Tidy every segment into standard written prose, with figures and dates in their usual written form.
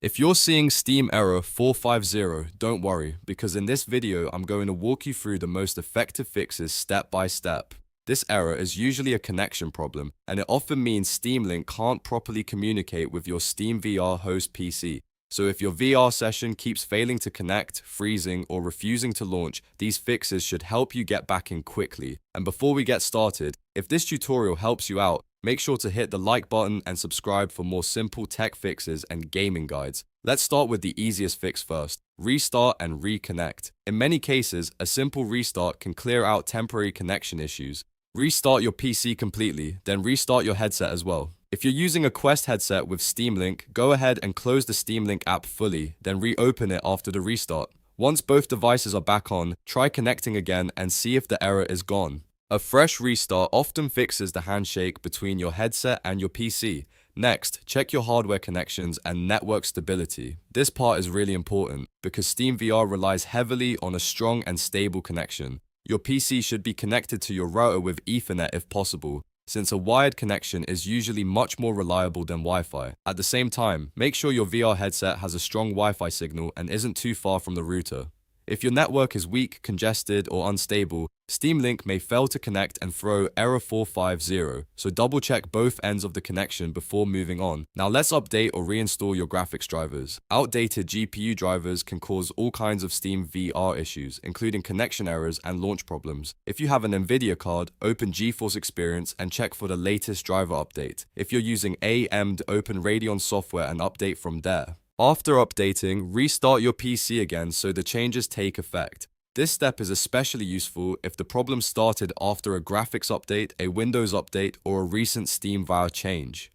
If you're seeing Steam error 450, don't worry, because in this video I'm going to walk you through the most effective fixes step by step. This error is usually a connection problem, and it often means Steam Link can't properly communicate with your SteamVR host PC. So if your VR session keeps failing to connect, freezing, or refusing to launch, these fixes should help you get back in quickly. And before we get started, if this tutorial helps you out, make sure to hit the like button and subscribe for more simple tech fixes and gaming guides. Let's start with the easiest fix first: restart and reconnect. In many cases, a simple restart can clear out temporary connection issues. Restart your PC completely, then restart your headset as well. If you're using a Quest headset with Steam Link, go ahead and close the Steam Link app fully, then reopen it after the restart. Once both devices are back on, try connecting again and see if the error is gone. A fresh restart often fixes the handshake between your headset and your PC. Next, check your hardware connections and network stability. This part is really important because SteamVR relies heavily on a strong and stable connection. Your PC should be connected to your router with Ethernet if possible, since a wired connection is usually much more reliable than Wi-Fi. At the same time, make sure your VR headset has a strong Wi-Fi signal and isn't too far from the router. If your network is weak, congested, or unstable, Steam Link may fail to connect and throw error 450, so double check both ends of the connection before moving on. Now let's update or reinstall your graphics drivers. Outdated GPU drivers can cause all kinds of Steam VR issues, including connection errors and launch problems. If you have an NVIDIA card, open GeForce Experience and check for the latest driver update. If you're using AMD, open Radeon software and update from there. After updating, restart your PC again so the changes take effect. This step is especially useful if the problem started after a graphics update, a Windows update, or a recent SteamVR change.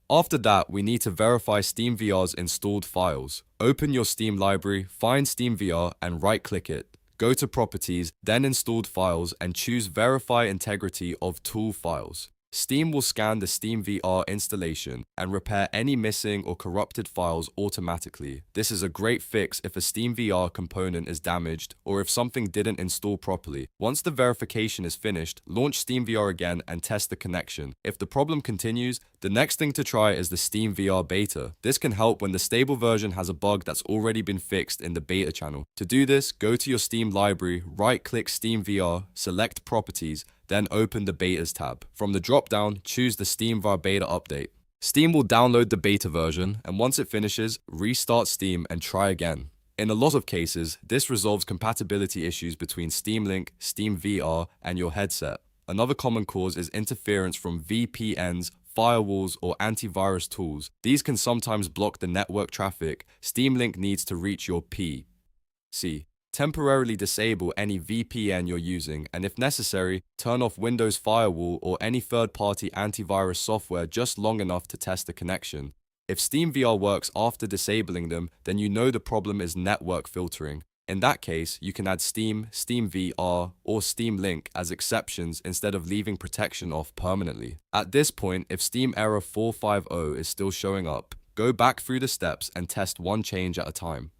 After that, we need to verify SteamVR's installed files. Open your Steam library, find SteamVR, and right-click it. Go to Properties, then Installed Files, and choose Verify Integrity of Tool Files. Steam will scan the SteamVR installation and repair any missing or corrupted files automatically. This is a great fix if a SteamVR component is damaged or if something didn't install properly. Once the verification is finished, launch SteamVR again and test the connection. If the problem continues, the next thing to try is the SteamVR beta. This can help when the stable version has a bug that's already been fixed in the beta channel. To do this, go to your Steam library, right-click SteamVR, select Properties, then open the Betas tab. From the drop-down, choose the SteamVR Beta Update. Steam will download the beta version, and once it finishes, restart Steam and try again. In a lot of cases, this resolves compatibility issues between Steam Link, SteamVR, and your headset. Another common cause is interference from VPNs, firewalls, or antivirus tools. These can sometimes block the network traffic. Steam Link needs to reach your PC. Temporarily disable any VPN you're using, and if necessary, turn off Windows Firewall or any third-party antivirus software just long enough to test the connection. If SteamVR works after disabling them, then you know the problem is network filtering. In that case, you can add Steam, SteamVR, or Steam Link as exceptions instead of leaving protection off permanently. At this point, if Steam error 450 is still showing up, go back through the steps and test one change at a time.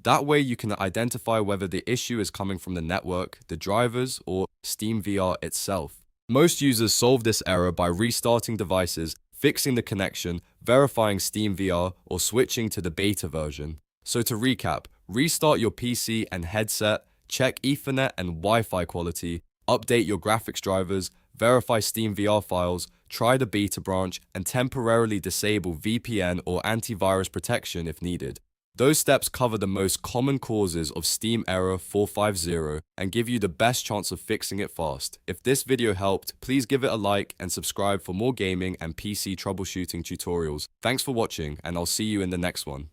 That way you can identify whether the issue is coming from the network, the drivers, or SteamVR itself. Most users solve this error by restarting devices, fixing the connection, verifying SteamVR, or switching to the beta version. So to recap, restart your PC and headset, check Ethernet and Wi-Fi quality, update your graphics drivers, verify SteamVR files, try the beta branch, and temporarily disable VPN or antivirus protection if needed. Those steps cover the most common causes of Steam error 450 and give you the best chance of fixing it fast. If this video helped, please give it a like and subscribe for more gaming and PC troubleshooting tutorials. Thanks for watching, and I'll see you in the next one.